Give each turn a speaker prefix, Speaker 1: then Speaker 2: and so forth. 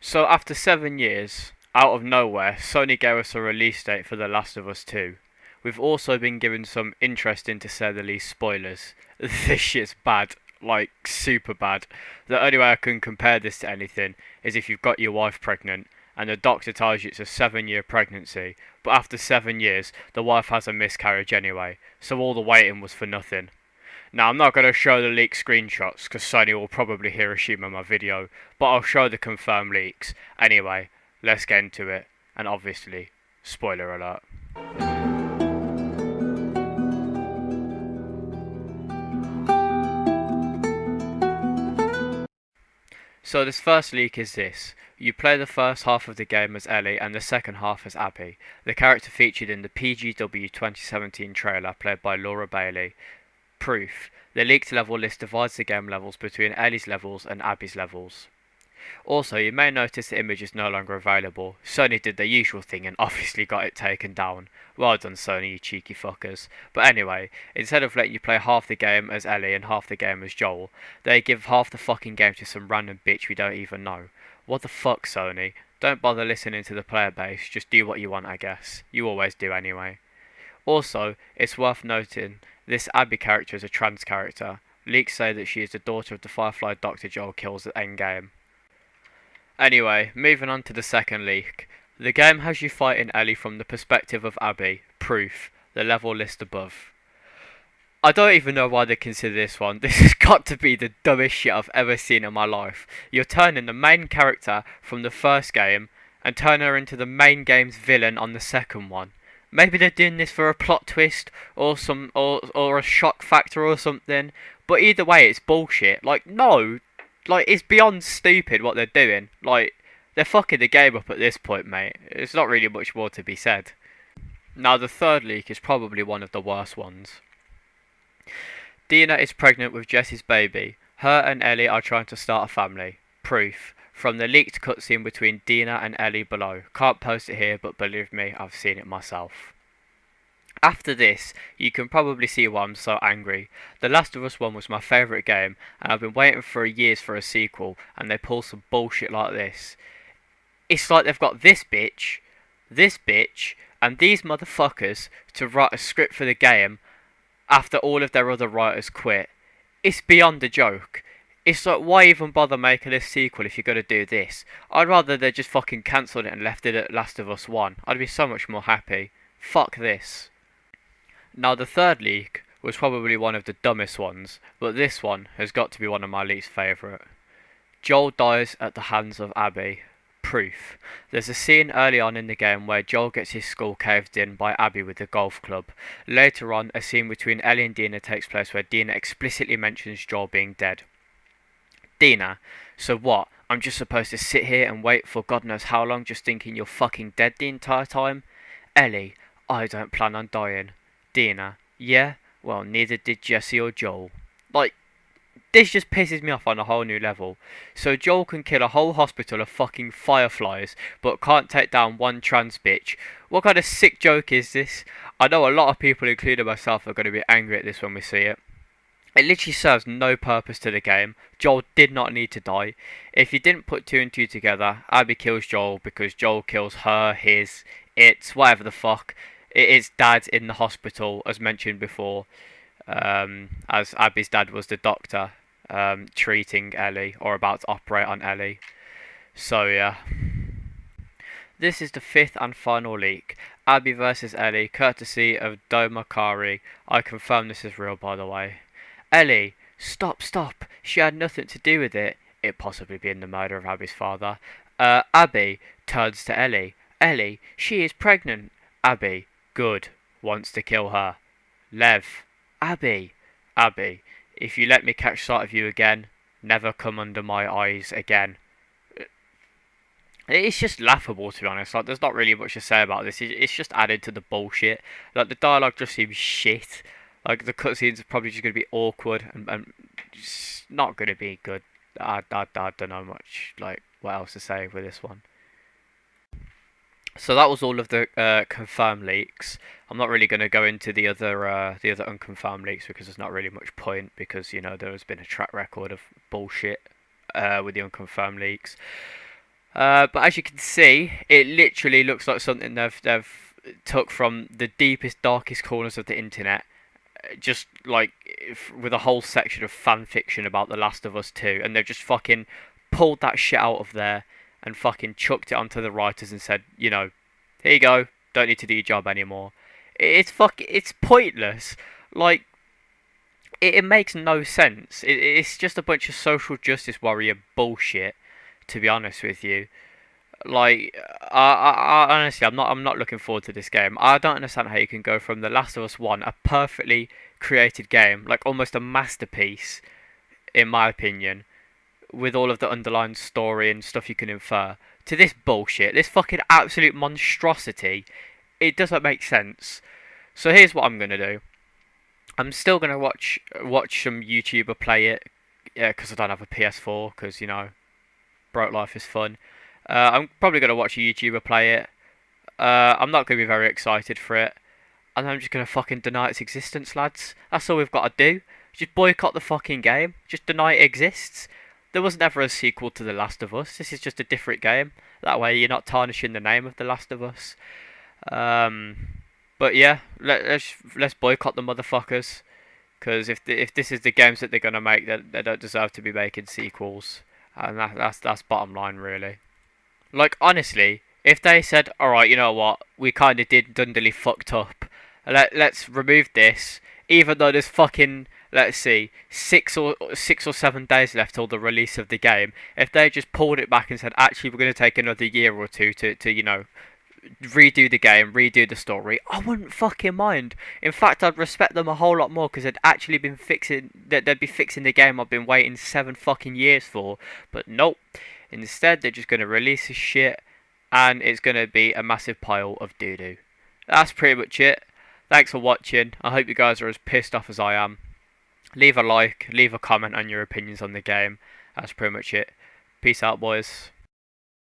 Speaker 1: So after 7 years, out of nowhere, Sony gave us a release date for The Last of Us 2. We've also been given some interesting, to say the least, spoilers. This shit's bad. Like, super bad. The only way I can compare this to anything is if you've got your wife pregnant and the doctor tells you it's a 7 year pregnancy, but after 7 years, the wife has a miscarriage anyway, so all the waiting was for nothing. Now, I'm not going to show the leaked screenshots because Sony will probably Hiroshima my video, but I'll show the confirmed leaks. Anyway, let's get into it, and obviously, spoiler alert. So this first leak is this. You play the first half of the game as Ellie and the second half as Abby, the character featured in the PGW 2017 trailer played by Laura Bailey. Proof. The leaked level list divides the game levels between Ellie's levels and Abby's levels. Also, you may notice the image is no longer available. Sony did their usual thing and obviously got it taken down. Well done, Sony, you cheeky fuckers. But anyway, instead of letting you play half the game as Ellie and half the game as Joel, they give half the fucking game to some random bitch we don't even know. What the fuck, Sony? Don't bother listening to the player base, just do what you want, I guess. You always do anyway. Also, it's worth noting, this Abby character is a trans character. Leaks say that she is the daughter of the Firefly Doctor Joel kills at endgame. Anyway, moving on to the second leak. The game has you fighting Ellie from the perspective of Abby. Proof. The level list above. I don't even know why they consider this one. This has got to be the dumbest shit I've ever seen in my life. You're turning the main character from the first game and turning her into the main game's villain on the second one. Maybe they're doing this for a plot twist or or a shock factor or something. But either way, it's bullshit. Like, no, like, it's beyond stupid what they're doing. Like, they're fucking the game up at this point, mate. There's not really much more to be said. Now, the third leak is probably one of the worst ones. Dina is pregnant with Jesse's baby. Her and Ellie are trying to start a family. Proof. From the leaked cutscene between Dina and Ellie below. Can't post it here, but believe me, I've seen it myself. After this, you can probably see why I'm so angry. The Last of Us 1 was my favourite game, and I've been waiting for years for a sequel, and they pull some bullshit like this. It's like they've got this bitch, and these motherfuckers to write a script for the game after all of their other writers quit. It's beyond a joke. It's like, why even bother making this sequel if you're going to do this? I'd rather they just fucking cancelled it and left it at Last of Us 1. I'd be so much more happy. Fuck this. Now, the third leak was probably one of the dumbest ones, but this one has got to be one of my least favourite. Joel dies at the hands of Abby. Proof. There's a scene early on in the game where Joel gets his skull caved in by Abby with a golf club. Later on, a scene between Ellie and Dina takes place where Dina explicitly mentions Joel being dead. Dina, so what? I'm just supposed to sit here and wait for God knows how long just thinking you're fucking dead the entire time? Ellie, I don't plan on dying. Dina, yeah? Well, neither did Jesse or Joel. Like, this just pisses me off on a whole new level. So Joel can kill a whole hospital of fucking fireflies, but can't take down one trans bitch. What kind of sick joke is this? I know a lot of people, including myself, are going to be angry at this when we see it. It literally serves no purpose to the game. Joel did not need to die. If you didn't put two and two together, Abby kills Joel because Joel kills her, his, its, whatever the fuck. It is dad in the hospital, as mentioned before, as Abby's dad was the doctor treating Ellie, or about to operate on Ellie. So yeah. This is the fifth and final leak. Abby versus Ellie, courtesy of Domakari. I confirm this is real, by the way. Ellie, stop. She had nothing to do with it. It possibly being the murder of Abby's father. Abby turns to Ellie. Ellie, she is pregnant. Abby, good. Wants to kill her. Lev, Abby, if you let me catch sight of you again, never come under my eyes again. It's just laughable, to be honest. Like, there's not really much to say about this. It's just added to the bullshit. Like, the dialogue just seems shit. Like, the cutscenes are probably just going to be awkward and just not going to be good. I don't know much, like, what else to say with this one. So that was all of the confirmed leaks. I'm not really going to go into the other unconfirmed leaks because there's not really much point, because, you know, there has been a track record of bullshit with the unconfirmed leaks. But as you can see, it literally looks like something they've took from the deepest, darkest corners of the internet, just like with a whole section of fan fiction about The Last of Us 2, and they've just fucking pulled that shit out of there and fucking chucked it onto the writers and said, you know, here you go, don't need to do your job anymore. It's pointless. Like, it makes no sense. It's just a bunch of social justice warrior bullshit, to be honest with you. Like, I honestly, I'm not looking forward to this game. I don't understand how you can go from The Last of Us One, a perfectly created game, like almost a masterpiece, in my opinion, with all of the underlying story and stuff you can infer, to this bullshit, this fucking absolute monstrosity. It doesn't make sense. So here's what I'm gonna do. I'm still gonna watch some YouTuber play it, yeah, because I don't have a PS4, because broke life is fun. I'm probably gonna watch a YouTuber play it. I'm not gonna be very excited for it, and I'm just gonna fucking deny its existence, lads. That's all we've got to do. Just boycott the fucking game. Just deny it exists. There was never a sequel to The Last of Us. This is just a different game. That way, you're not tarnishing the name of The Last of Us. Um, but yeah, let's boycott the motherfuckers. Because if this is the games that they're gonna make, they don't deserve to be making sequels, and that's bottom line really. Like, honestly, if they said, alright, you know what, we kind of did Dundally fucked up, let's remove this, even though there's fucking, let's see, 6 or 7 days left till the release of the game, if they just pulled it back and said, actually, we're going to take another year or two to redo the game, redo the story, I wouldn't fucking mind. In fact, I'd respect them a whole lot more because they'd be fixing the game I've been waiting 7 fucking years for. But nope. Instead, they're just going to release this shit and it's going to be a massive pile of doo doo. That's pretty much it. Thanks for watching. I hope you guys are as pissed off as I am. Leave a like, leave a comment on your opinions on the game. That's pretty much it. Peace out, boys.